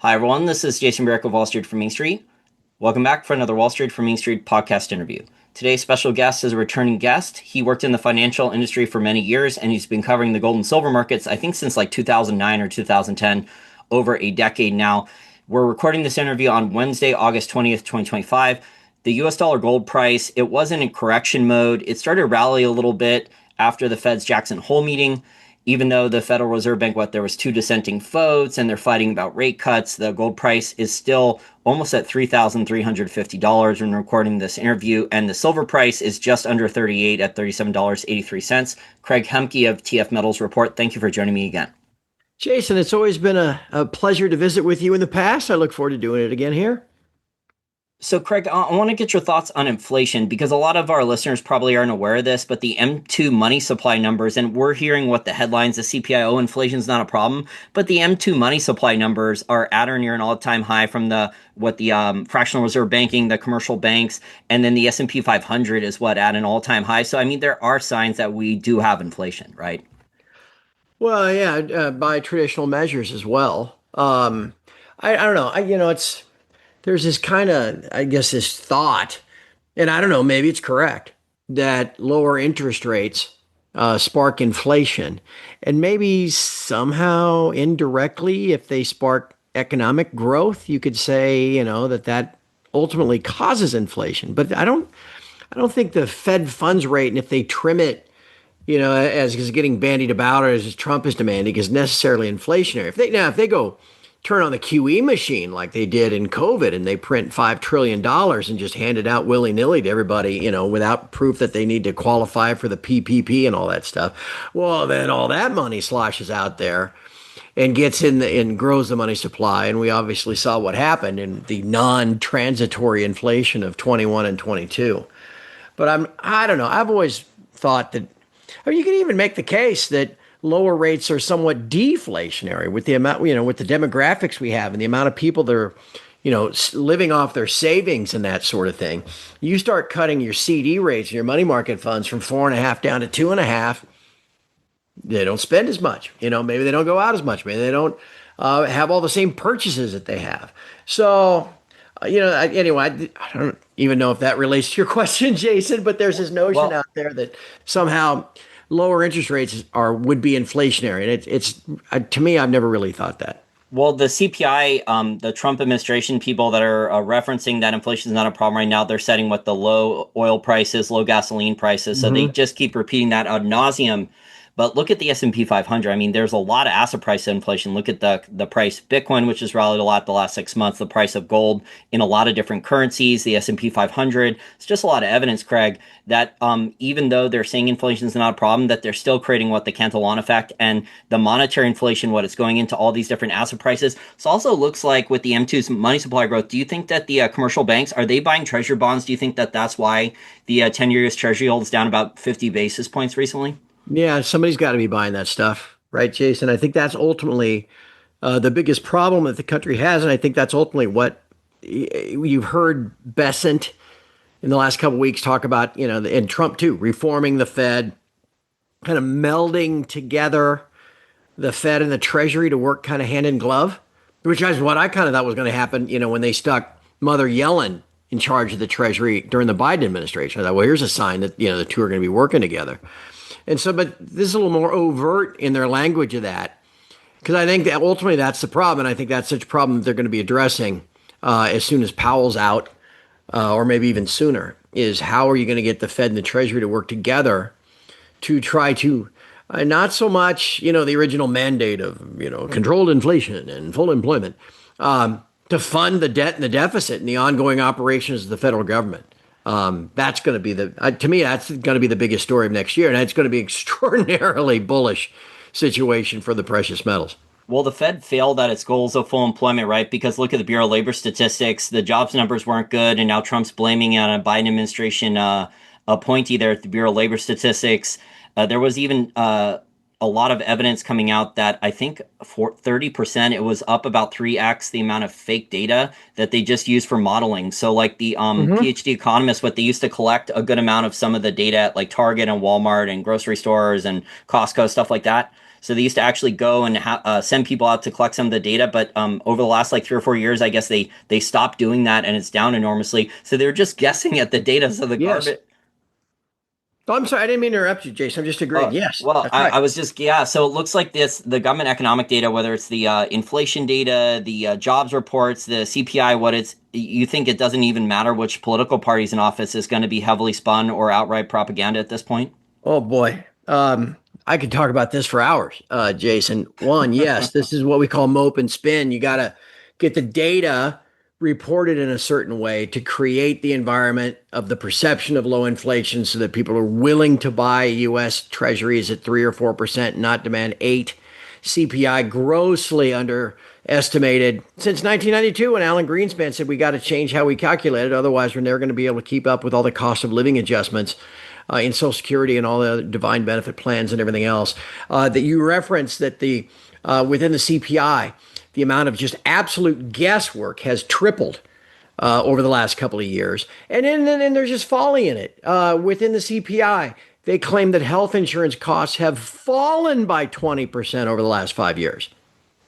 Hi, everyone. This is Jason Barrick of Wall Street from Main Street. Welcome back for another Wall Street from Main Street podcast interview. Today's special guest is a returning guest. He worked in the financial industry for many years, and he's been covering the gold and silver markets, I think, since like 2009 or 2010, over a decade now. We're recording this interview on Wednesday, August 20th, 2025. The US dollar gold price, it wasn't in correction mode. It started to rally a little bit after the Fed's Jackson Hole meeting. Even though the Federal Reserve Bank, there was two dissenting votes and they're fighting about rate cuts, the gold price is still almost at $3,350 when recording this interview. And the silver price is just under 38 at $37.83. Craig Hemke of TF Metals Report, thank you for joining me again. Jason, it's always been a pleasure to visit with you in the past. I look forward to doing it again here. So, Craig, I want to get your thoughts on inflation because a lot of our listeners probably aren't aware of this, but the M2 money supply numbers, and we're hearing what the headlines, the CPIO inflation is not a problem, but the M2 money supply numbers are at or near an all-time high from the fractional reserve banking, the commercial banks, and then the S&P 500 is at an all-time high. So, I mean, there are signs that we do have inflation, right? Well, yeah, by traditional measures as well. I don't know. There's this kind of, I guess, this thought, and I don't know, maybe it's correct, that lower interest rates spark inflation. And maybe somehow indirectly, if they spark economic growth, you could say, that ultimately causes inflation. But I don't think the Fed funds rate, and if they trim it, as is getting bandied about, or as Trump is demanding, is necessarily inflationary. If they go turn on the QE machine like they did in COVID and they print $5 trillion and just hand it out willy-nilly to everybody, without proof that they need to qualify for the PPP and all that stuff, well, then all that money sloshes out there and gets in and grows the money supply. And we obviously saw what happened in the non-transitory inflation of 21 and 22. But I don't know. I've always thought that, you can even make the case that lower rates are somewhat deflationary with the amount, with the demographics we have and the amount of people that are, living off their savings and that sort of thing. You start cutting your CD rates and your money market funds from 4.5 down to 2.5. They don't spend as much. Maybe they don't go out as much. Maybe they don't have all the same purchases that they have. So, anyway, I don't even know if that relates to your question, Jason, but there's this notion out there that somehow lower interest rates would be inflationary. And it's to me, I've never really thought that. Well, the CPI, the Trump administration people that are referencing that inflation is not a problem right now, they're setting what the low oil prices, low gasoline prices. So they just keep repeating that ad nauseum. But look at the S&P 500. I mean, there's a lot of asset price inflation. Look at the price of Bitcoin, which has rallied a lot the last 6 months, the price of gold in a lot of different currencies, the S&P 500. It's just a lot of evidence, Craig, that even though they're saying inflation is not a problem, that they're still creating what the Cantillon effect and the monetary inflation, what it's going into all these different asset prices. It also looks like with the M2's money supply growth, do you think that the commercial banks, are they buying treasury bonds? Do you think that that's why the 10-year US Treasury holds down about 50 basis points recently? Yeah, somebody's got to be buying that stuff, right, Jason? I think that's ultimately the biggest problem that the country has, and I think that's ultimately what you've heard Bessent in the last couple of weeks talk about, and Trump too, reforming the Fed, kind of melding together the Fed and the Treasury to work kind of hand in glove, which is what I kind of thought was going to happen, when they stuck Mother Yellen in charge of the Treasury during the Biden administration. I thought, well, here's a sign that, the two are going to be working together. And so, but this is a little more overt in their language of that, because I think that ultimately that's the problem. And I think that's such a problem that they're going to be addressing as soon as Powell's out, or maybe even sooner, is how are you going to get the Fed and the Treasury to work together to try to not so much, the original mandate of, controlled inflation and full employment, to fund the debt and the deficit and the ongoing operations of the federal government. That's going to be to me, that's going to be the biggest story of next year. And it's going to be extraordinarily bullish situation for the precious metals. Well, the Fed failed at its goals of full employment, right? Because look at the Bureau of Labor statistics. The jobs numbers weren't good. And now Trump's blaming it on a Biden administration appointee there at the Bureau of Labor statistics. There was even a lot of evidence coming out that I think for 30%, it was up about 3x the amount of fake data that they just used for modeling. So like the PhD economists, what they used to collect a good amount of some of the data at like Target and Walmart and grocery stores and Costco, stuff like that. So they used to actually go and send people out to collect some of the data. But over the last like 3 or 4 years, I guess they stopped doing that, and it's down enormously. So they're just guessing at the data. So the Yes. garbage. Oh, I'm sorry. I didn't mean to interrupt you, Jason. I'm just agreeing. Oh, Yes, well, that's right. I was just, yeah. So it looks like the government economic data, whether it's the inflation data, the jobs reports, the CPI, you think it doesn't even matter which political party's in office is going to be heavily spun or outright propaganda at this point? Oh boy. I could talk about this for hours, Jason. One, yes, this is what we call mope and spin. You got to get the data reported in a certain way to create the environment of the perception of low inflation so that people are willing to buy US treasuries at 3 or 4%, not demand 8. CPI grossly underestimated since 1992 when Alan Greenspan said we got to change how we calculate it. Otherwise, we're never going to be able to keep up with all the cost of living adjustments in Social Security and all the other defined benefit plans and everything else. That you referenced that the within the CPI, the amount of just absolute guesswork has tripled over the last couple of years. And then there's just folly in it. Within the CPI, they claim that health insurance costs have fallen by 20% over the last 5 years.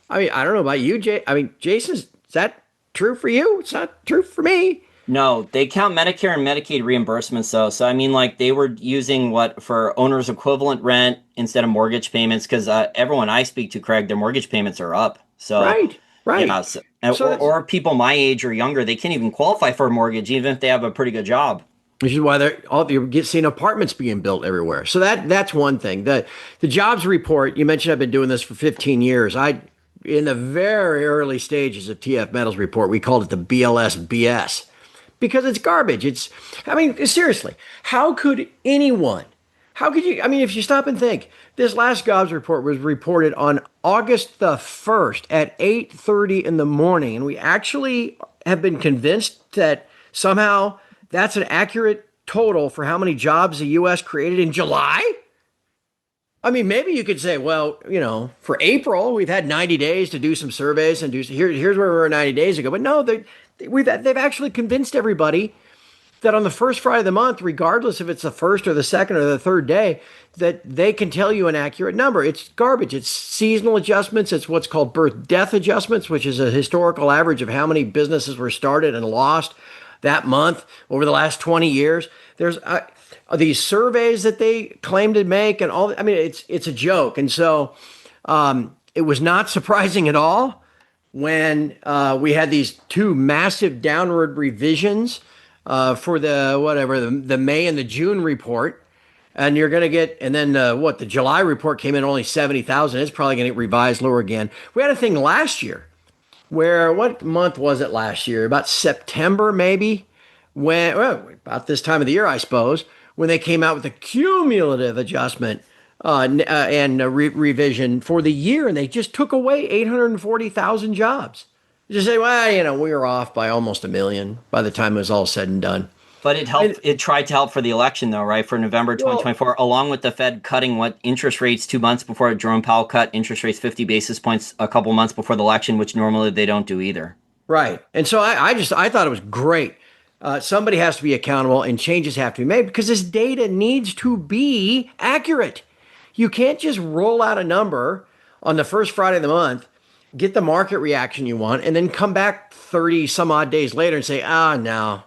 I mean, I don't know about you, Jay. I mean, Jason, is that true for you? It's not true for me. No, they count Medicare and Medicaid reimbursements though. So I mean, like they were using what for owner's equivalent rent instead of mortgage payments because everyone I speak to, Craig, their mortgage payments are up. So Right, right. yeah, so, So or people my age or younger, they can't even qualify for a mortgage even if they have a pretty good job. which is why you're seeing apartments being built everywhere. So that's one thing. The jobs report you mentioned. I've been doing this for 15 years. In the very early stages of TF Metals report, we called it the BLS BS because it's garbage. I mean, seriously, how could anyone? How could you? I mean, if you stop and think, this last jobs report was reported on August the 1st at 8:30 in the morning, and we actually have been convinced that somehow that's an accurate total for how many jobs the U.S. created in July. I mean, maybe you could say, well, for April, we've had 90 days to do some surveys and here's where we were 90 days ago. But no, they've actually convinced everybody that on the first Friday of the month, regardless if it's the first or the second or the third day, that they can tell you an accurate number. It's garbage. It's seasonal adjustments. It's what's called birth death adjustments, which is a historical average of how many businesses were started and lost that month over the last 20 years. There's these surveys that they claim to make and all. I mean, it's a joke. And so it was not surprising at all when we had these two massive downward revisions for the May and the June report. And you're going to get, and then the July report came in only 70,000. It's probably going to get revised lower again. We had a thing last year where, what month was it last year? About September, maybe, about this time of the year, I suppose, when they came out with a cumulative adjustment revision for the year, and they just took away 840,000 jobs. You just say, well, we were off by almost 1 million by the time it was all said and done. But it helped. It tried to help for the election, though, right? For November 2024, along with the Fed cutting interest rates 2 months before Jerome Powell cut interest rates 50 basis points a couple months before the election, which normally they don't do either. Right. And so I thought it was great. Somebody has to be accountable and changes have to be made because this data needs to be accurate. You can't just roll out a number on the first Friday of the month, get the market reaction you want, and then come back 30 some odd days later and say, no.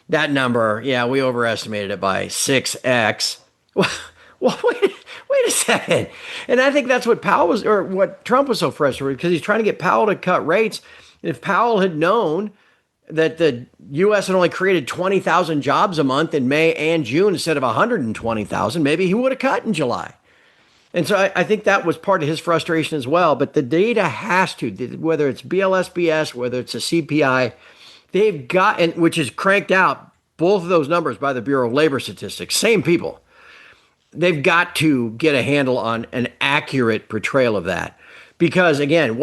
That number, yeah, we overestimated it by 6x. Well, wait a second. And I think that's what what Trump was so frustrated because he's trying to get Powell to cut rates. And if Powell had known that the U.S. had only created 20,000 jobs a month in May and June instead of 120,000, maybe he would have cut in July. And so I think that was part of his frustration as well. But the data has to, whether it's BLSBS, whether it's a CPI, they've got, and which is cranked out, both of those numbers by the Bureau of Labor Statistics, same people. They've got to get a handle on an accurate portrayal of that. Because again,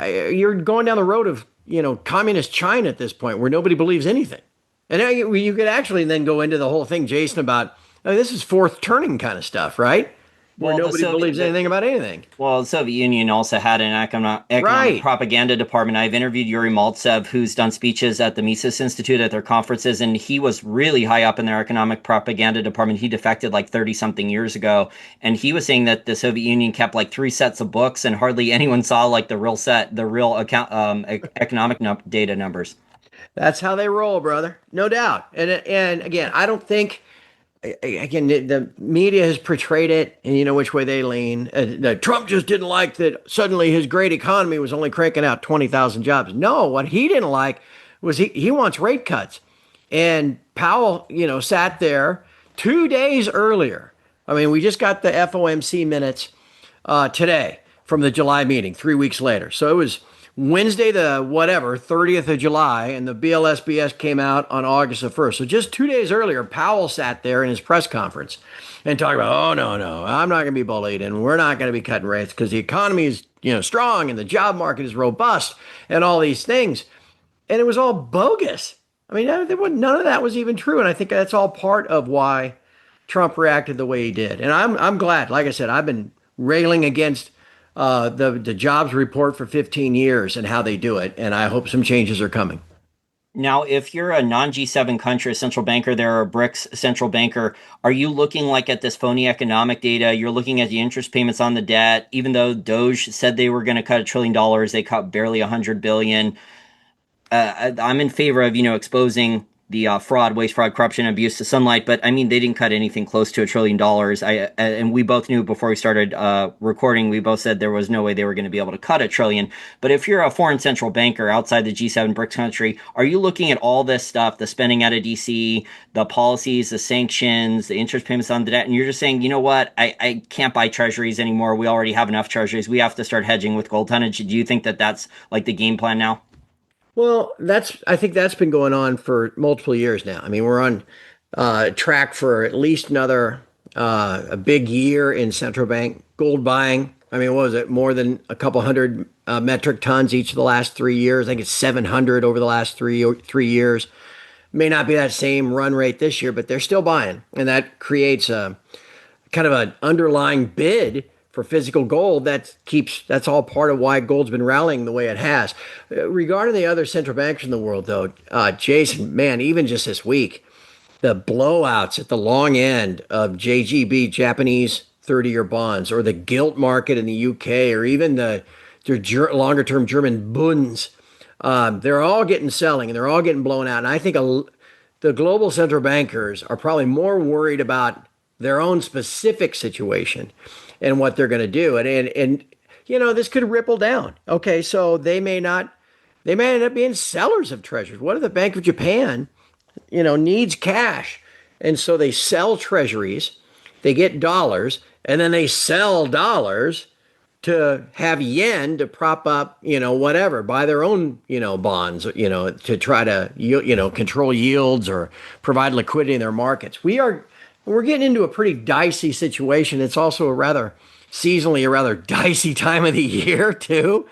you're going down the road of, communist China at this point where nobody believes anything. And you could actually then go into the whole thing, Jason, about this is fourth turning kind of stuff, right? where Well, the nobody Soviet, believes anything about anything. well, the Soviet Union also had an economic Right. propaganda department. I've interviewed Yuri Maltsev, who's done speeches at the Mises Institute at their conferences, and he was really high up in their economic propaganda department. He defected like 30 something years ago, and he was saying that the Soviet Union kept like three sets of books, and hardly anyone saw like the real economic data numbers. That's how they roll, brother. No doubt. And again, I don't think again the media has portrayed it, and you know which way they lean. That Trump just didn't like that suddenly his great economy was only cranking out 20,000 jobs. No, what he didn't like was he wants rate cuts. And Powell, sat there 2 days earlier. I mean, we just got the FOMC minutes today from the July meeting, 3 weeks later. So it was Wednesday, the whatever, 30th of July, and the BLSBS came out on August the 1st. So just 2 days earlier, Powell sat there in his press conference and talked about, oh, no, no, I'm not going to be bullied, and we're not going to be cutting rates because the economy is, strong and the job market is robust and all these things. And it was all bogus. I mean, none of that was even true. And I think that's all part of why Trump reacted the way he did. And I'm glad. Like I said, I've been railing against the jobs report for 15 years and how they do it. And I hope some changes are coming. Now, if you're a non-G7 country, a central banker there, or a BRICs central banker, are you looking like at this phony economic data? You're looking at the interest payments on the debt. Even though Doge said they were going to cut $1 trillion, they cut barely 100 billion. I'm in favor of, exposing the fraud, waste, fraud, corruption, abuse to sunlight. But I mean, they didn't cut anything close to $1 trillion. And we both knew before we started recording, we both said there was no way they were going to be able to cut $1 trillion. But if you're a foreign central banker outside the G7 BRICS country, are you looking at all this stuff, the spending out of DC, the policies, the sanctions, the interest payments on the debt, and you're just saying, you know what, I can't buy treasuries anymore. We already have enough treasuries. We have to start hedging with gold tonnage. Do you think that that's like the game plan now? Well, I think that's been going on for multiple years now. I mean, we're on track for at least another a big year in central bank gold buying. I mean, what was it? More than a couple hundred metric tons each of the last 3 years. I think it's 700 over the last three years. May not be that same run rate this year, but they're still buying, and that creates a kind of an underlying bid for physical gold. That's all part of why gold's been rallying the way it has. Regarding the other central banks in the world, though, Jason, man, even just this week, the blowouts at the long end of JGB, Japanese 30-year bonds, or the gilt market in the UK, or even their longer-term German bunds, they're all getting selling and they're all getting blown out. And I think the global central bankers are probably more worried about their own specific situation and what they're going to do. And this could ripple down. Okay, so they may end up being sellers of treasuries. What if the Bank of Japan, needs cash? And so they sell treasuries, they get dollars, and then they sell dollars to have yen to prop up, whatever, buy their own, bonds, to try to, control yields or provide liquidity in their markets. We're getting into a pretty dicey situation. It's also seasonally a rather dicey time of the year too.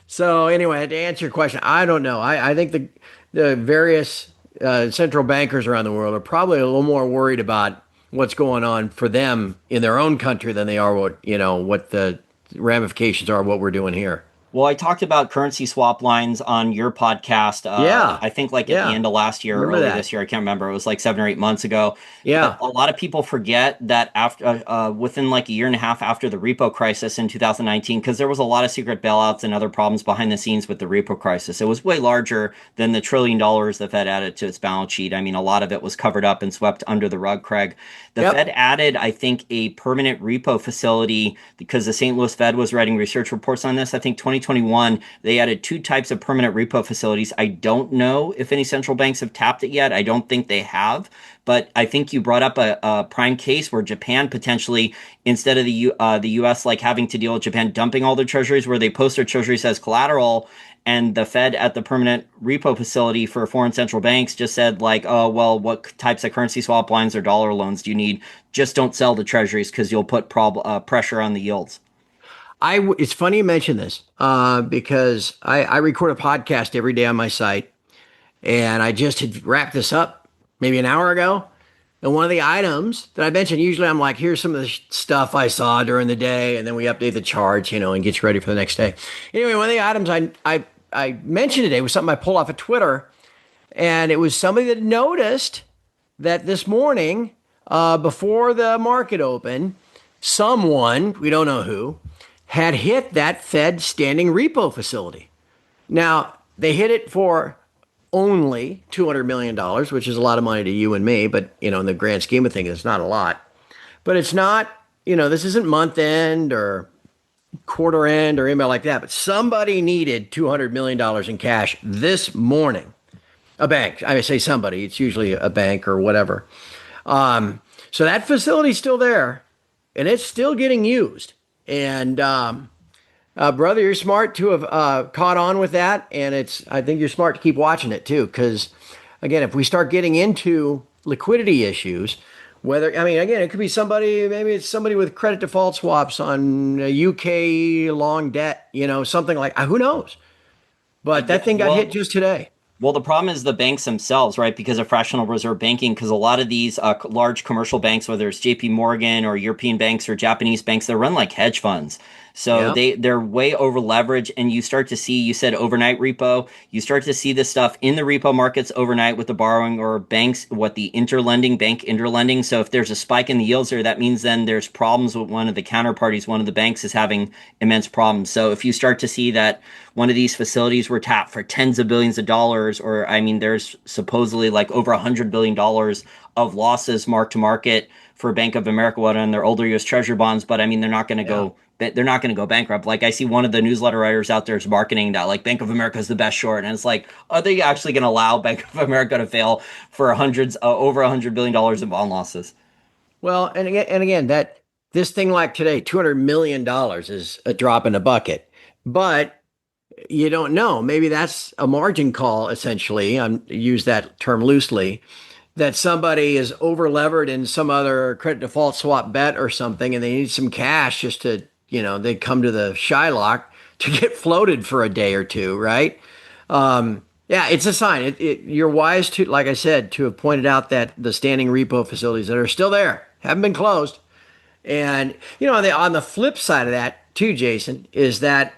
So anyway, to answer your question, I don't know. I think the various central bankers around the world are probably a little more worried about what's going on for them in their own country than they are what the ramifications are of what we're doing here. Well, I talked about currency swap lines on your podcast. Yeah. I think at the end of last year, Remember early that. this year, I can't remember. It was like 7 or 8 months ago. Yeah. But a lot of people forget that after within like a year and a half after the repo crisis in 2019, because there was a lot of secret bailouts and other problems behind the scenes with the repo crisis. It was way larger than the $1 trillion the Fed added to its balance sheet. I mean, a lot of it was covered up and swept under the rug, Craig. The Fed added, I think, a permanent repo facility because the St. Louis Fed was writing research reports on this. I think 2021, they added 2 types of permanent repo facilities. I don't know if any central banks have tapped it yet. I don't think they have. But I think you brought up a prime case where Japan potentially, instead of the U.S. like having to deal with Japan dumping all their treasuries, where they post their treasuries as collateral, and the Fed at the permanent repo facility for foreign central banks just said like, oh, well, what types of currency swap lines or dollar loans do you need? Just don't sell the treasuries because you'll put pressure on the yields. It's funny you mention this because I record a podcast every day on my site, and I just had wrapped this up maybe an hour ago. And one of the items that I mentioned, usually I'm like, here's some of the stuff I saw during the day, and then we update the charts, and get you ready for the next day. Anyway, one of the items I mentioned today was something I pulled off of Twitter, and it was somebody that noticed that this morning, before the market opened, someone, we don't know who, had hit that Fed standing repo facility. Now, they hit it for only $200 million, which is a lot of money to you and me, but, in the grand scheme of things, it's not a lot. But it's not, this isn't month end or quarter end or anything like that, but somebody needed $200 million in cash this morning. A bank. I say somebody. It's usually a bank or whatever. So that facility's still there, and it's still getting used. And brother, you're smart to have caught on with that, and I think you're smart to keep watching it too, because again, if we start getting into liquidity issues, again, it could be somebody. Maybe it's somebody with credit default swaps on UK long debt. Something like who knows. But that thing got hit just today. Well, the problem is the banks themselves, right? Because of fractional reserve banking, because a lot of these large commercial banks, whether it's JP Morgan or European banks or Japanese banks, they're run like hedge funds. So they're way over leveraged, and you start to see, you said overnight repo, you start to see this stuff in the repo markets overnight with the borrowing or banks, bank interlending. So if there's a spike in the yields there, that means then there's problems with one of the counterparties, one of the banks is having immense problems. So if you start to see that one of these facilities were tapped for tens of billions of dollars, or there's supposedly like over $100 billion of losses marked to market for Bank of America, what on their older US Treasury bonds, but they're not going to go. They're not going to go bankrupt. Like I see one of the newsletter writers out there is marketing that like Bank of America is the best short, and it's like, are they actually going to allow Bank of America to fail for over $100 billion in bond losses? Well, and again, that this thing like today, $200 million is a drop in the bucket, but you don't know. Maybe that's a margin call, essentially. I use that term loosely. That somebody is over levered in some other credit default swap bet or something, and they need some cash just to, they come to the Shylock to get floated for a day or two, right? It's a sign. You're wise to, like I said, to have pointed out that the standing repo facilities that are still there haven't been closed. And, on the flip side of that too, Jason, is that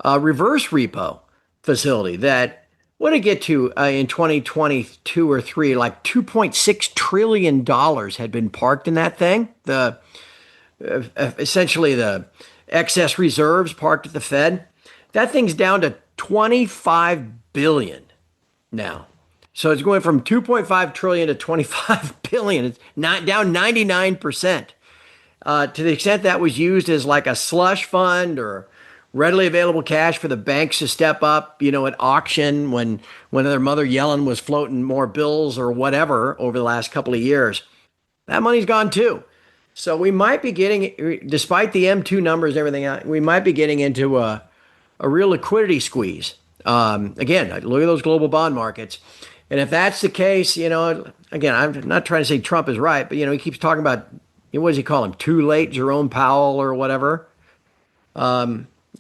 reverse repo facility that, what did it get to in 2022 or 3? Like $2.6 trillion had been parked in that thing. Essentially the excess reserves parked at the Fed. That thing's down to 25 billion now. So it's going from 2.5 trillion to 25 billion. It's not down 99%. To the extent that was used as like a slush fund or readily available cash for the banks to step up, at auction when their Mother Yellen was floating more bills or whatever over the last couple of years. That money's gone too. So we might be getting, despite the M2 numbers and everything, we might be getting into a real liquidity squeeze. Again, look at those global bond markets. And if that's the case, again, I'm not trying to say Trump is right, but, he keeps talking about, what does he call him? Too late, Jerome Powell or whatever.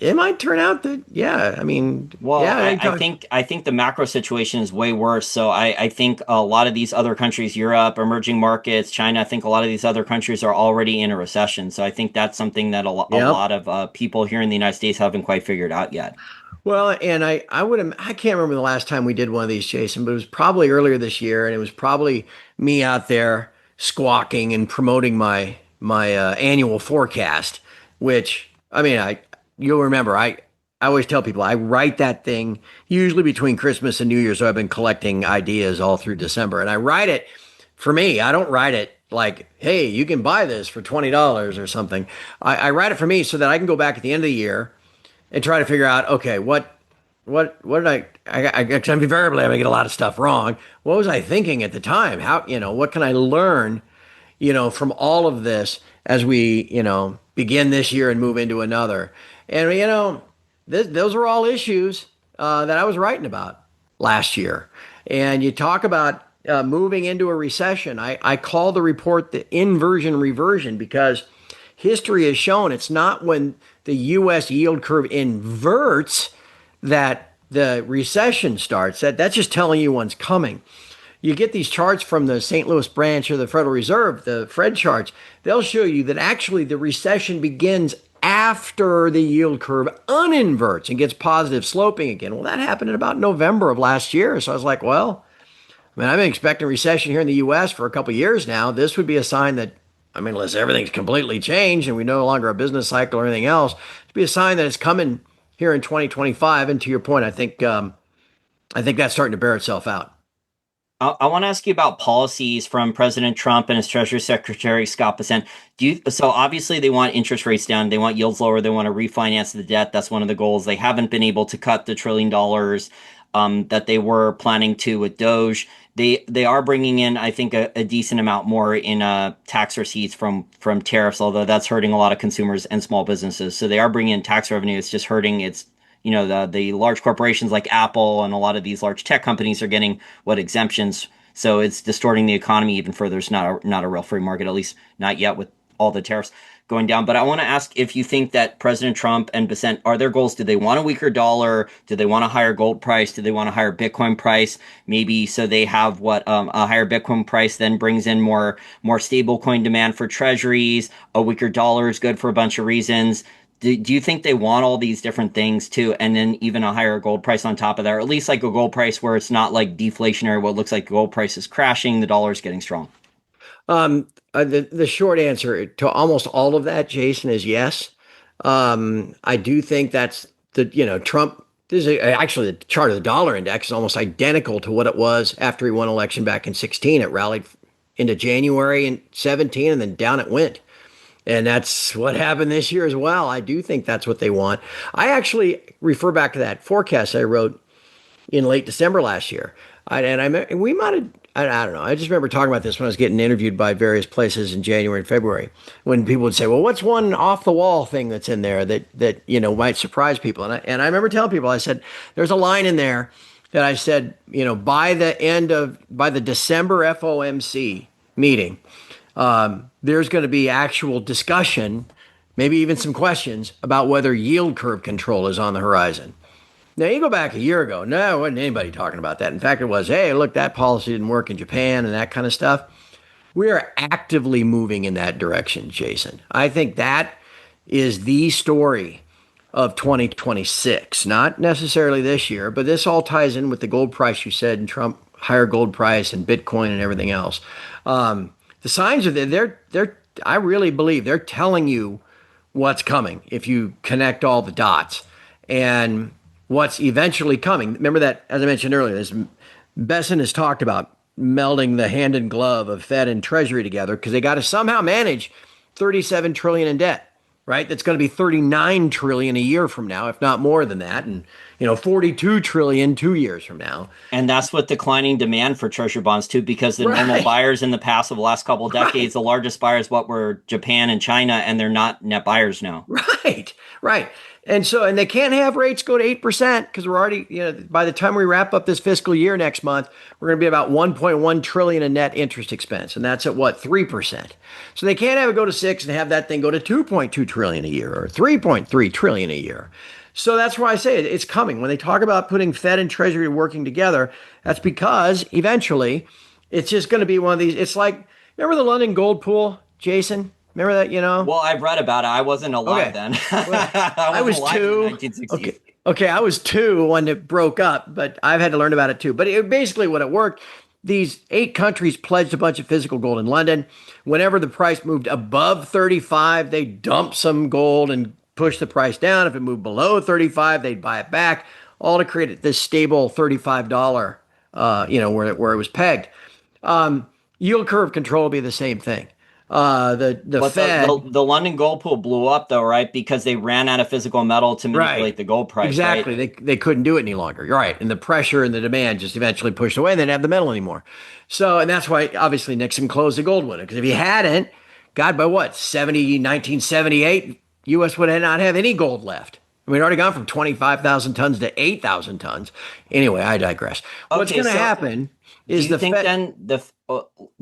It might turn out that, I think the macro situation is way worse. So I think a lot of these other countries, Europe, emerging markets, China, I think a lot of these other countries are already in a recession. So I think that's something that a lot of people here in the United States haven't quite figured out yet. Well, and I can't remember the last time we did one of these, Jason, but it was probably earlier this year, and it was probably me out there squawking and promoting my annual forecast, which, you'll remember, I always tell people I write that thing usually between Christmas and New Year. So I've been collecting ideas all through December, and I write it for me. I don't write it like, hey, you can buy this for $20 or something. I write it for me so that I can go back at the end of the year and try to figure out, okay, what did I invariably I get a lot of stuff wrong. What was I thinking at the time? How, what can I learn, from all of this as we, begin this year and move into another? And, those are all issues that I was writing about last year. And you talk about moving into a recession. I call the report the inversion reversion, because history has shown it's not when the U.S. yield curve inverts that the recession starts. That's just telling you one's coming. you get these charts from the St. Louis branch of the Federal Reserve, the Fred charts, they'll show you that actually the recession begins after the yield curve uninverts and gets positive sloping again. Well, that happened in about November of last year. So I was like, well, I mean, I've been expecting a recession here in the U.S. for a couple of years now. This would be a sign that, I mean, unless everything's completely changed and we no longer a business cycle or anything else, it'd be a sign that it's coming here in 2025. And to your point, I think that's starting to bear itself out. I want to ask you about policies from President Trump and his Treasury Secretary Scott Bessent. So obviously they want interest rates down, they want yields lower, they want to refinance the debt. That's one of the goals. They haven't been able to cut the $1 trillion that they were planning to with Doge. They are bringing in, I think, a decent amount more in tax receipts from tariffs, although that's hurting a lot of consumers and small businesses. So they are bringing in tax revenue. It's just hurting the large corporations like Apple and a lot of these large tech companies are getting exemptions. So it's distorting the economy even further. It's not a real free market, at least not yet with all the tariffs going down. But I want to ask if you think that President Trump and Bessent, are their goals? Do they want a weaker dollar? Do they want a higher gold price? Do they want a higher Bitcoin price? Maybe so they have a higher Bitcoin price then brings in more stable coin demand for treasuries. A weaker dollar is good for a bunch of reasons. Do you think they want all these different things too, and then even a higher gold price on top of that, or at least like a gold price where it's not like deflationary, what looks like gold price is crashing, the dollar is getting strong? The short answer to almost all of that, Jason, is yes. I do think that's Trump. Actually the chart of the dollar index is almost identical to what it was after he won election back in 2016. It rallied into January in 2017, and then down it went. And that's what happened this year as well. I do think that's what they want. I actually refer back to that forecast I wrote in late December last year. I don't know. I just remember talking about this when I was getting interviewed by various places in January and February, when people would say, well, what's one off the wall thing that's in there that might surprise people? And I remember telling people, I said, there's a line in there that I said, by the December FOMC meeting, there's going to be actual discussion, maybe even some questions about whether yield curve control is on the horizon. Now, you go back a year ago, no, wasn't anybody talking about that. In fact, it was, hey, look, that policy didn't work in Japan and that kind of stuff. We are actively moving in that direction, Jason. I think that is the story of 2026, not necessarily this year, but this all ties in with the gold price you said, and Trump, higher gold price and Bitcoin and everything else. The signs are there. I really believe they're telling you what's coming if you connect all the dots and what's eventually coming. Remember that, as I mentioned earlier, Bessent has talked about melding the hand and glove of Fed and Treasury together because they got to somehow manage $37 trillion in debt, right? That's going to be $39 trillion a year from now, if not more than that. And, $42 trillion 2 years from now. And that's with declining demand for treasury bonds too, because the normal buyers in the past of the last couple of decades, the largest buyers, were Japan and China, and they're not net buyers now. Right. And they can't have rates go to 8% because we're already, by the time we wrap up this fiscal year next month, we're going to be about 1.1 trillion in net interest expense. And that's at 3%. So they can't have it go to 6 and have that thing go to 2.2 trillion a year or 3.3 trillion a year. So that's why I say it's coming. When they talk about putting Fed and Treasury working together, that's because eventually it's just going to be one of these. It's like, remember the London gold pool, Jason? Remember that, Well, I've read about it. I wasn't alive then. Well, I was 2. Okay, I was 2 when it broke up, but I've had to learn about it too. But basically what it worked, these 8 countries pledged a bunch of physical gold in London. Whenever the price moved above 35, they dumped some gold and push the price down. If it moved below 35, they'd buy it back, all to create this stable $35, where it was pegged. Yield curve control will be the same thing. The Fed, the London gold pool blew up though, right? Because they ran out of physical metal to manipulate the gold price. Exactly. Right? They couldn't do it any longer. You're right. And the pressure and the demand just eventually pushed away. They didn't have the metal anymore. So, and that's why obviously Nixon closed the gold window. Because if he hadn't, God, by 1978, U.S. would not have any gold left. We'd already gone from 25,000 tons to 8,000 tons. Anyway, I digress. What's going to happen is do you think then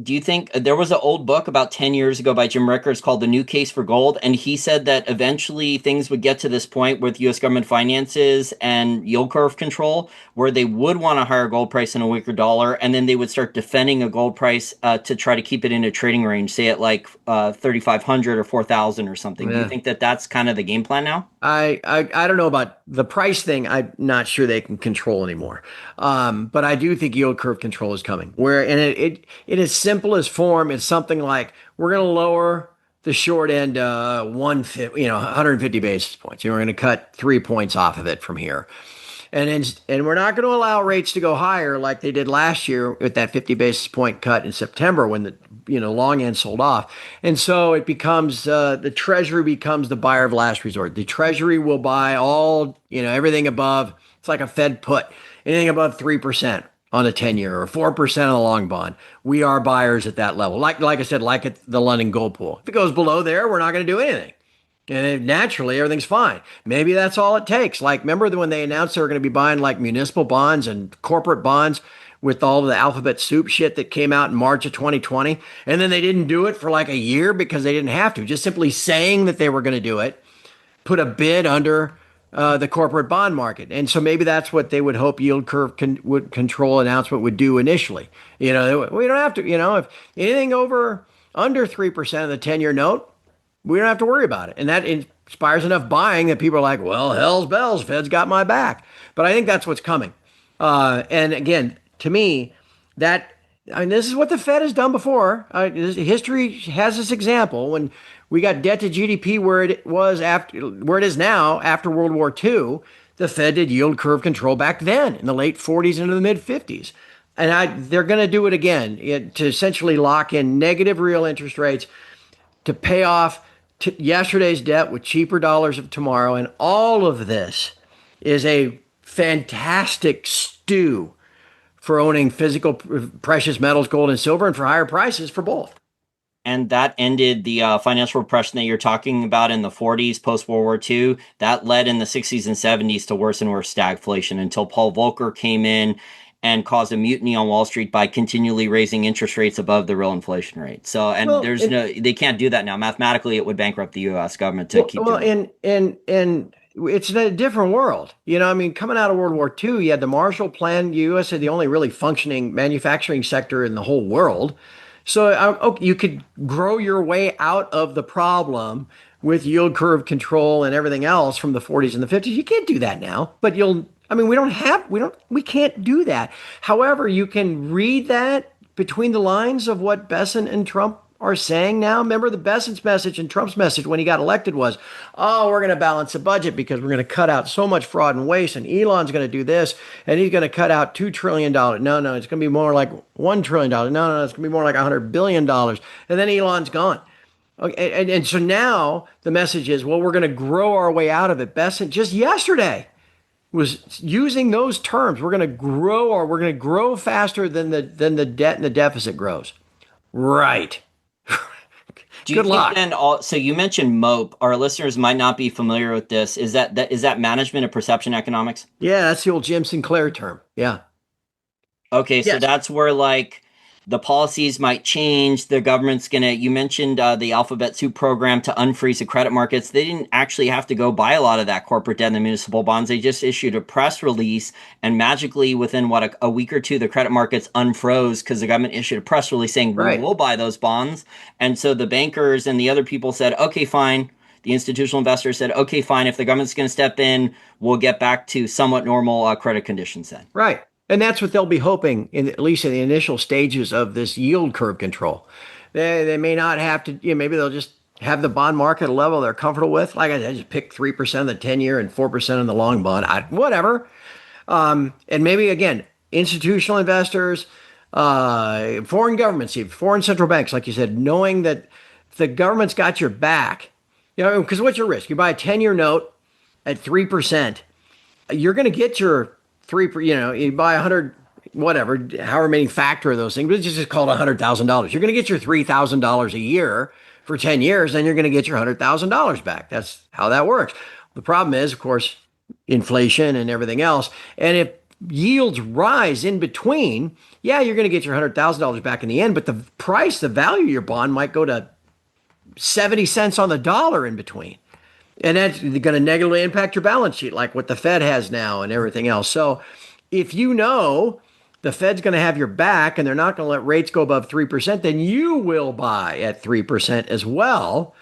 Do you think there was an old book about 10 years ago by Jim Rickards called The New Case for Gold? And he said that eventually things would get to this point with US government finances and yield curve control where they would want a higher gold price and a weaker dollar. And then they would start defending a gold price to try to keep it in a trading range, say at like 3,500 or 4,000 or something. Do you Yeah. think that that's kind of the game plan now? I don't know about the price thing. I'm not sure they can control anymore. But I do think yield curve control is coming. Where and in its simplest form, it's something like we're going to lower the short end 150, 150 basis points. We're going to cut 3 points off of it from here. And we're not going to allow rates to go higher like they did last year with that 50 basis point cut in September when the long end sold off. And so it becomes the Treasury becomes the buyer of last resort. The Treasury will buy all everything above. It's like a Fed put anything above 3% on a 10-year or 4% on the long bond. We are buyers at that level. Like I said, like at the London Gold Pool. If it goes below there, we're not going to do anything. And naturally, everything's fine. Maybe that's all it takes. Like, remember when they announced they were going to be buying like municipal bonds and corporate bonds with all of the alphabet soup shit that came out in March of 2020? And then they didn't do it for like a year because they didn't have to. Just simply saying that they were going to do it, put a bid under the corporate bond market. And so maybe that's what they would hope yield curve would control announcement would do initially. We don't have to, if anything under 3% of the 10-year note, we don't have to worry about it. And that inspires enough buying that people are like, well, hell's bells, Fed's got my back. But I think that's what's coming. And again, to me, this is what the Fed has done before. History has this example when we got debt to GDP where it is now after World War II. The Fed did yield curve control back then in the late 40s into the mid 50s. And they're going to do it again to essentially lock in negative real interest rates to pay off yesterday's debt with cheaper dollars of tomorrow. And all of this is a fantastic stew for owning physical precious metals, gold and silver, and for higher prices for both. And that ended the financial repression that you're talking about in the 40s, post-World War II. That led in the 60s and 70s to worse and worse stagflation until Paul Volcker came in and caused a mutiny on Wall Street by continually raising interest rates above the real inflation rate. So, they can't do that now. Mathematically, it would bankrupt the U.S. government to keep doing it. And it's a different world. Coming out of World War II, you had the Marshall Plan. The U.S. had the only really functioning manufacturing sector in the whole world. So you could grow your way out of the problem with yield curve control and everything else from the 40s and the 50s. You can't do that now, but we can't do that. However, you can read that between the lines of what Bessent and Trump are saying now. Remember the Bessent's message and Trump's message when he got elected was, we're going to balance the budget because we're going to cut out so much fraud and waste, and Elon's going to do this, and he's going to cut out $2 trillion. No, it's going to be more like $1 trillion. No, it's going to be more like $100 billion. And then Elon's gone. Okay, and so now the message is, well, we're going to grow our way out of it. Bessent just yesterday was using those terms. We're going to grow faster than the debt and the deficit grows. Right. Good luck. So you mentioned MOPE. Our listeners might not be familiar with this. Is that management of perception economics? Yeah, that's the old Jim Sinclair term. Yeah. Okay, yes. So that's where the policies might change. The government's you mentioned the alphabet soup program to unfreeze the credit markets. They didn't actually have to go buy a lot of that corporate debt and the municipal bonds. They just issued a press release, and magically within a week or two, the credit markets unfroze because the government issued a press release saying, we'll buy those bonds. And so the bankers and the other people said, okay, fine. The institutional investors said, okay, fine. If the government's going to step in, we'll get back to somewhat normal credit conditions then. Right. And that's what they'll be hoping, at least in the initial stages of this yield curve control. They may not have to, maybe they'll just have the bond market at a level they're comfortable with. Like I said, just pick 3% of the 10-year and 4% on the long bond, whatever. And maybe, again, institutional investors, foreign governments, foreign central banks, like you said, knowing that the government's got your back. Because what's your risk? You buy a 10-year note at 3%, you're going to get your you buy 100, whatever, however many factor of those things, but it's just called $100,000. You're going to get your $3,000 a year for 10 years, then you're going to get your $100,000 back. That's how that works. The problem is, of course, inflation and everything else. And if yields rise in between, yeah, you're going to get your $100,000 back in the end, but the value of your bond might go to 70 cents on the dollar in between. And that's going to negatively impact your balance sheet, like what the Fed has now and everything else. So if you know the Fed's going to have your back and they're not going to let rates go above 3%, then you will buy at 3% as well,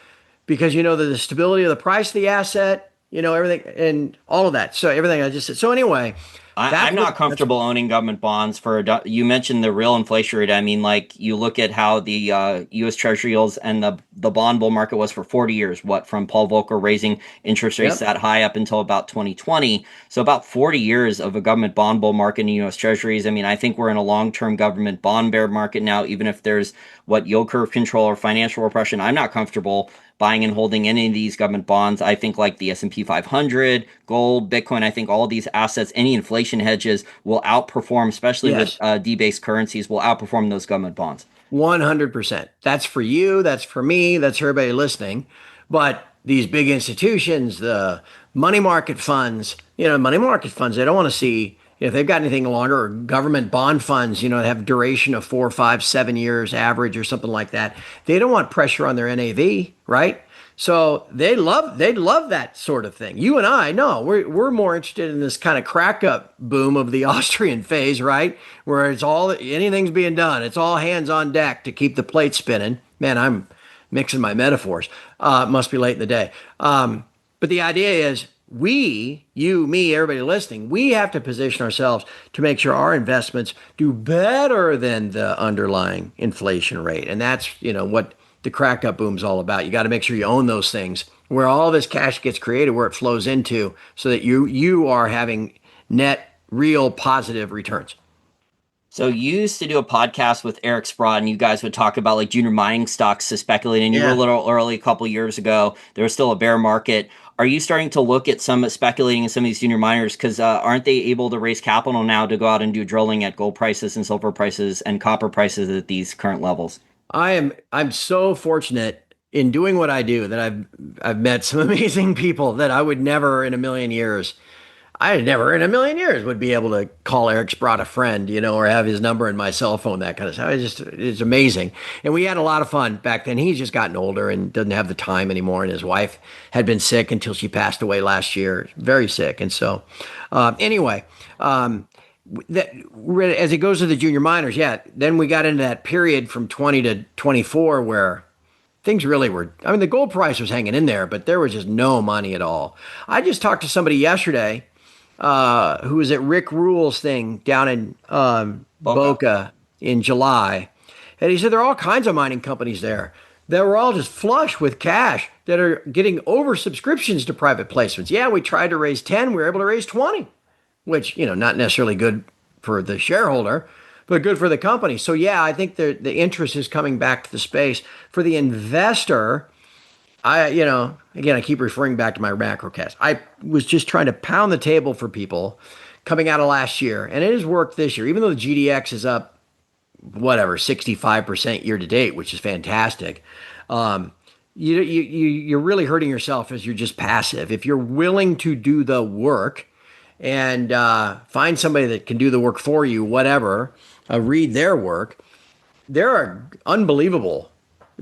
because you know that the stability of the price of the asset, everything and all of that. So everything I just said. So anyway, I'm not comfortable owning government bonds you mentioned the real inflation rate. I mean, like you look at how the US Treasury yields and the bond bull market was for 40 years, from Paul Volcker raising interest rates yep. that high up until about 2020. So about 40 years of a government bond bull market in US Treasuries. I mean, I think we're in a long-term government bond bear market now, even if there's yield curve control or financial repression. I'm not comfortable buying and holding any of these government bonds. I think like the S&P 500, gold, Bitcoin, I think all of these assets, any inflation hedges will outperform, especially with Yes. debased currencies, will outperform those government bonds. 100%. That's for you. That's for me. That's for everybody listening. But these big institutions, the money market funds, they don't want to see, if they've got anything longer, or government bond funds, that have duration of 4, 5, 7 years average or something like that. They don't want pressure on their NAV, right? So they love that sort of thing. You and I, no, we're more interested in this kind of crack up boom of the Austrian phase, right? Where anything's being done. It's all hands on deck to keep the plate spinning. Man, I'm mixing my metaphors. It must be late in the day. But the idea is you, me, everybody listening, we have to position ourselves to make sure our investments do better than the underlying inflation rate. And that's, what the crack up boom is all about. You got to make sure you own those things where all this cash gets created, where it flows into, so that you are having net real positive returns. So you used to do a podcast with Eric Sprott, and you guys would talk about like junior mining stocks to speculate. And you were a Yeah. little early a couple of years ago. There was still a bear market. Are you starting to look at some speculating in some of these junior miners? Because aren't they able to raise capital now to go out and do drilling at gold prices and silver prices and copper prices at these current levels? I'm so fortunate in doing what I do that I've met some amazing people that I never in a million years would be able to call Eric Sprott a friend, or have his number in my cell phone, that kind of stuff. It's amazing. And we had a lot of fun back then. He's just gotten older and doesn't have the time anymore. And his wife had been sick until she passed away last year, very sick. And so, anyway, that as it goes to the junior miners, yeah, then we got into that period from 20 to 24 where things really were. I mean, the gold price was hanging in there, but there was just no money at all. I just talked to somebody yesterday who was at Rick Rule's thing down in Boca in July. And he said there are all kinds of mining companies there that were all just flush with cash that are getting over subscriptions to private placements. Yeah, we tried to raise 10, we were able to raise 20, which, not necessarily good for the shareholder, but good for the company. So yeah, I think the interest is coming back to the space. For the investor, again, I keep referring back to my macrocast. I was just trying to pound the table for people coming out of last year, and it has worked this year. Even though the GDX is up, whatever, 65% year to date, which is fantastic. You're really hurting yourself as you're just passive. If you're willing to do the work and find somebody that can do the work for you, whatever, read their work, there are unbelievable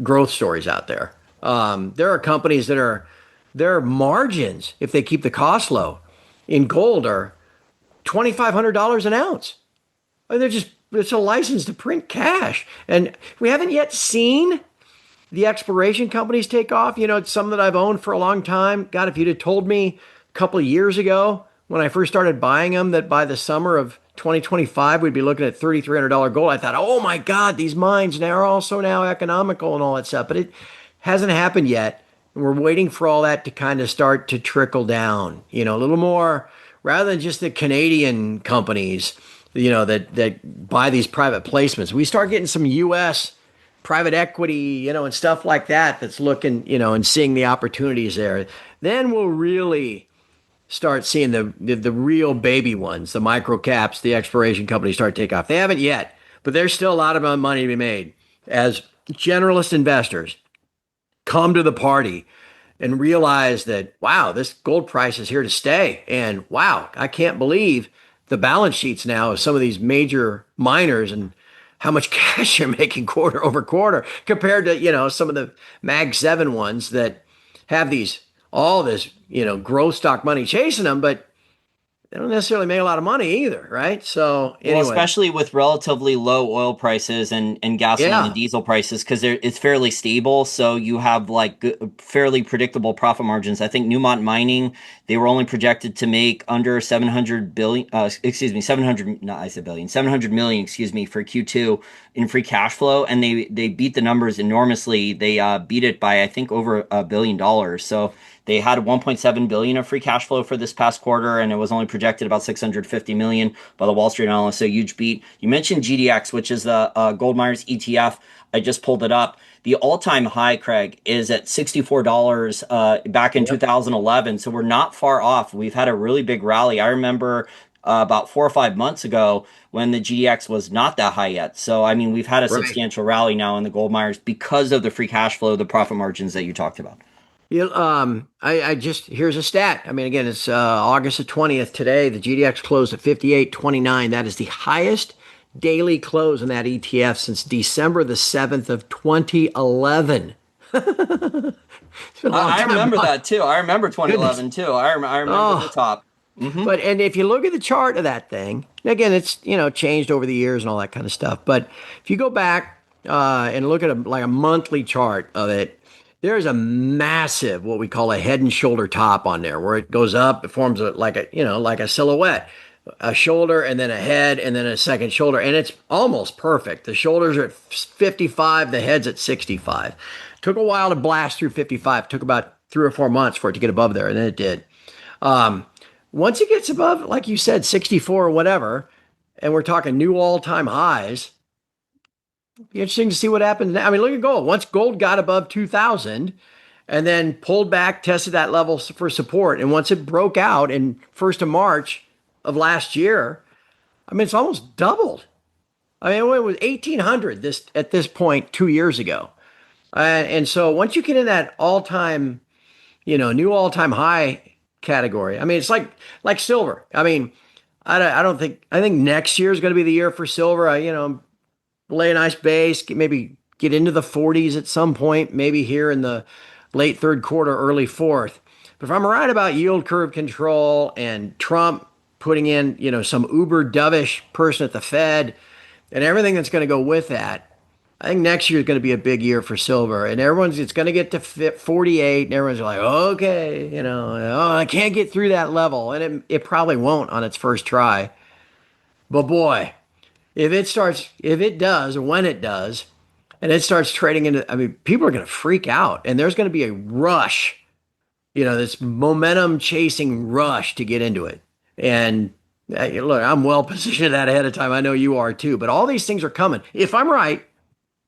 growth stories out there. There are companies their margins, if they keep the cost low, in gold are $2,500 an ounce. It's a license to print cash. And we haven't yet seen the exploration companies take off. It's some that I've owned for a long time. God, if you'd have told me a couple of years ago when I first started buying them that by the summer of 2025 we'd be looking at $3,300 gold, I thought, oh my God, these mines now are also now economical and all that stuff. But it hasn't happened yet. And we're waiting for all that to kind of start to trickle down, a little more, rather than just the Canadian companies, that buy these private placements. We start getting some US private equity, and stuff like that that's looking, and seeing the opportunities there. Then we'll really start seeing the real baby ones, the micro caps, the exploration companies start to take off. They haven't yet, but there's still a lot of money to be made as generalist investors come to the party and realize that, wow, this gold price is here to stay. And wow, I can't believe the balance sheets now of some of these major miners and how much cash you're making quarter over quarter compared to, some of the Mag 7 ones that have all this, growth stock money chasing them, but they don't necessarily make a lot of money either, right? So Well, anyway, especially with relatively low oil prices and gasoline and yeah, diesel prices, because it's fairly stable. So you have like fairly predictable profit margins. I think Newmont Mining, they were only projected to make under 700 billion, excuse me, 700, not I said billion, 700 million, excuse me, for Q2 in free cash flow. And they beat the numbers enormously. They beat it by, I think, over $1 billion. So they had 1.7 billion of free cash flow for this past quarter, and it was only projected about 650 million by the Wall Street analysts. So huge beat. You mentioned GDX, which is the gold miners ETF. I just pulled it up. The all-time high, Craig, is at $64 back in yep, 2011. So we're not far off. We've had a really big rally. I remember about 4 or 5 months ago when the GDX was not that high yet. So, I mean, we've had a right. substantial rally now in the gold miners because of the free cash flow, the profit margins that you talked about. I just here's a stat. I mean, again, it's August the 20th today. The GDX closed at 58.29. That is the highest daily close in that ETF since December the 7th of 2011. It's been a long I time. remember that too. I remember Goodness. 2011 too. I remember the Oh, top. Hmm. but if you look at the chart of that thing, again, it's changed over the years and all that kind of stuff. But if you go back and look at like a monthly chart of it, there's a massive what we call a head and shoulder top on there, where it goes up, it forms like a silhouette, a shoulder and then a head and then a second shoulder, and it's almost perfect. The shoulders are at 55, the head's at 65. Took a while to blast through 55. Took about 3 or 4 months for it to get above there, and then it did. Um, Once it gets above, like you said, 64 or whatever, and we're talking new all-time highs, be interesting to see what happens now. I mean, look at gold. Once gold got above 2000 and then pulled back, tested that level for support, and once it broke out in 1st of March of last year, I mean, it's almost doubled. I mean, it was 1800 at this point 2 years ago. And so once you get in that all-time, new all-time high category, I mean, it's like silver. I mean, I don't think I think next year is going to be the year for silver. Lay a nice base, maybe get into the 40s at some point, maybe here in the late third quarter, early fourth. But if I'm right about yield curve control and Trump putting in, some uber dovish person at the Fed and everything that's going to go with that, I think next year is going to be a big year for silver, and it's going to get to 48, and everyone's like, okay, oh, I can't get through that level, and it probably won't on its first try. But boy, if it does, or when it does, and it starts trading into, I mean, people are going to freak out, and there's going to be a rush, this momentum chasing rush to get into it. And look, I'm well positioned that ahead of time. I know you are too, but all these things are coming. If I'm right,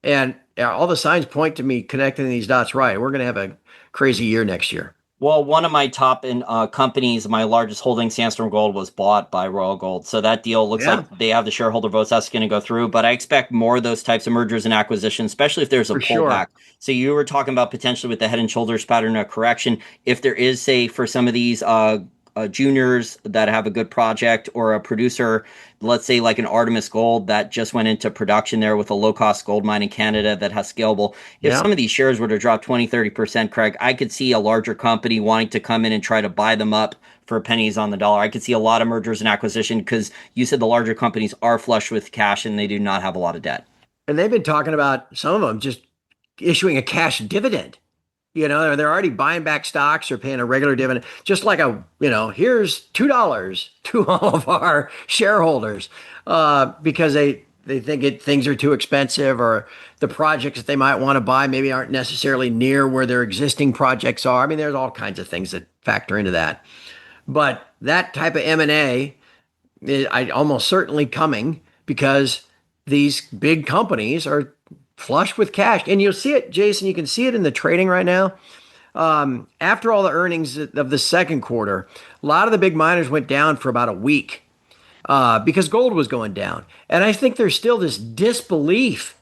and all the signs point to me connecting these dots right, we're going to have a crazy year next year. Well, one of my top companies, my largest holding, Sandstorm Gold, was bought by Royal Gold. So that deal looks like Yeah, they have the shareholder votes. That's going to go through. But I expect more of those types of mergers and acquisitions, especially if there's a for sure. pullback. So you were talking about potentially with the head and shoulders pattern of correction. If there is, say, for some of these juniors that have a good project or a producer, let's say like an Artemis Gold that just went into production there with a low cost gold mine in Canada that has scalable. If Yeah. some of these shares were to drop 20-30%, Craig, I could see a larger company wanting to come in and try to buy them up for pennies on the dollar. I could see a lot of mergers and acquisition because you said the larger companies are flush with cash and they do not have a lot of debt. And they've been talking about some of them just issuing a cash dividend. They're already buying back stocks or paying a regular dividend, just like here's $2 to all of our shareholders because they think things are too expensive, or the projects that they might want to buy maybe aren't necessarily near where their existing projects are. I mean, there's all kinds of things that factor into that. But that type of M&A is almost certainly coming because these big companies are flush with cash. And you'll see it, Jason, you can see it in the trading right now. After all the earnings of the second quarter, a lot of the big miners went down for about a week because gold was going down. And I think there's still this disbelief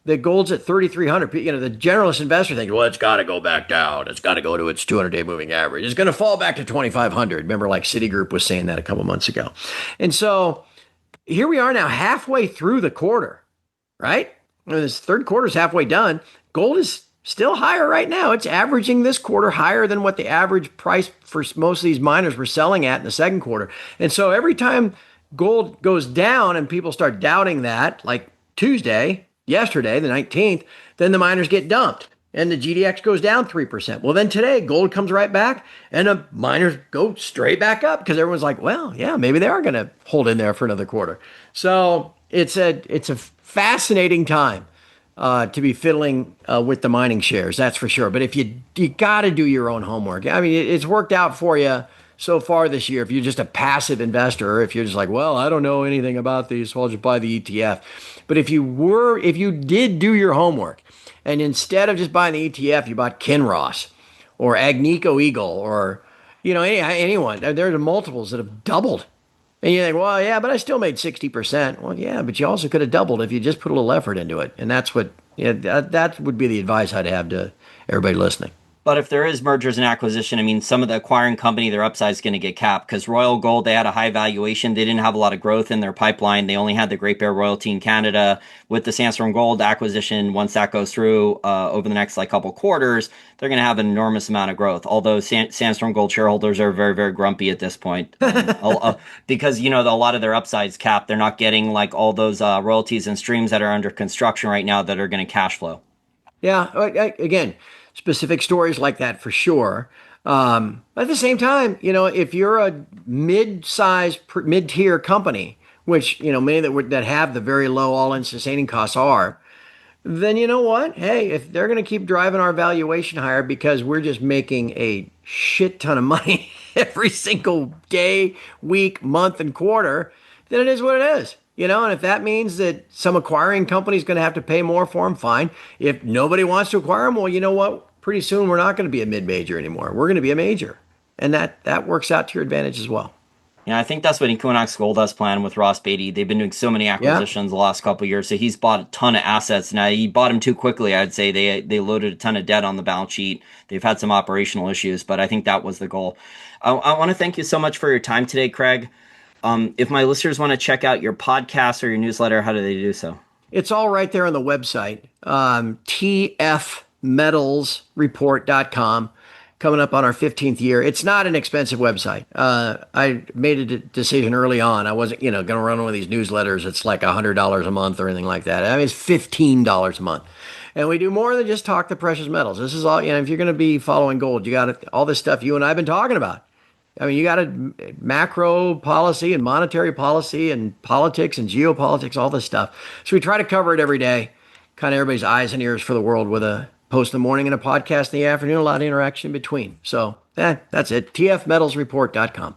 that gold's at 3,300. You know, the generalist investor thinks, well, it's got to go back down. It's got to go to its 200-day moving average. It's going to fall back to 2,500. Remember, like Citigroup was saying that a couple months ago. And so here we are now halfway through the quarter, right? This third quarter is halfway done. Gold is still higher right now. It's averaging this quarter higher than what the average price for most of these miners were selling at in the second quarter. And so every time gold goes down and people start doubting that, like yesterday, the 19th, then the miners get dumped and the GDX goes down 3%. Well, then today gold comes right back and the miners go straight back up because everyone's like, well, yeah, maybe they are going to hold in there for another quarter. So it's a fascinating time to be fiddling with the mining shares, that's for sure. But if you got to do your own homework. I mean, it's worked out for you so far this year. If you're just a passive investor, or if you're just like, well, I don't know anything about these, so I'll just buy the ETF. But if you did do your homework, and instead of just buying the ETF, you bought Kinross or Agnico Eagle or anyone, there are multiples that have doubled. And you think, well, yeah, but I still made 60%. Well, yeah, but you also could have doubled if you just put a little effort into it. And that's what, that would be the advice I'd have to everybody listening. But if there is mergers and acquisition, I mean, some of the acquiring company, their upside is going to get capped because Royal Gold, they had a high valuation. They didn't have a lot of growth in their pipeline. They only had the Great Bear royalty in Canada. With the Sandstorm Gold acquisition, once that goes through over the next couple quarters, they're going to have an enormous amount of growth. Although Sandstorm Gold shareholders are very, very grumpy at this point because, a lot of their upside's capped. They're not getting all those royalties and streams that are under construction right now that are going to cash flow. Yeah, again, specific stories like that for sure. But at the same time, if you're a mid-tier company, which, many that have the very low all-in sustaining costs are, then you know what? Hey, if they're going to keep driving our valuation higher because we're just making a shit ton of money every single day, week, month, and quarter, then it is what it is. And if that means that some acquiring company is going to have to pay more for them, fine. If nobody wants to acquire them, well, you know what? Pretty soon we're not going to be a mid-major anymore. We're going to be a major. And that works out to your advantage as well. Yeah, I think that's what Equinox Gold has planned with Ross Beatty. They've been doing so many acquisitions the last couple of years. So he's bought a ton of assets. Now, he bought them too quickly. I'd say they loaded a ton of debt on the balance sheet. They've had some operational issues, but I think that was the goal. I want to thank you so much for your time today, Craig. If my listeners want to check out your podcast or your newsletter, how do they do so? It's all right there on the website, tfmetalsreport.com, coming up on our 15th year. It's not an expensive website. I made a decision early on. I wasn't, going to run one of these newsletters. It's like $100 a month or anything like that. I mean, it's $15 a month. And we do more than just talk the precious metals. This is all, if you're going to be following gold, you got all this stuff you and I have been talking about. I mean, you got a macro policy and monetary policy and politics and geopolitics, all this stuff. So we try to cover it every day, kind of everybody's eyes and ears for the world with a post in the morning and a podcast in the afternoon, a lot of interaction in between. So that's it. tfmetalsreport.com.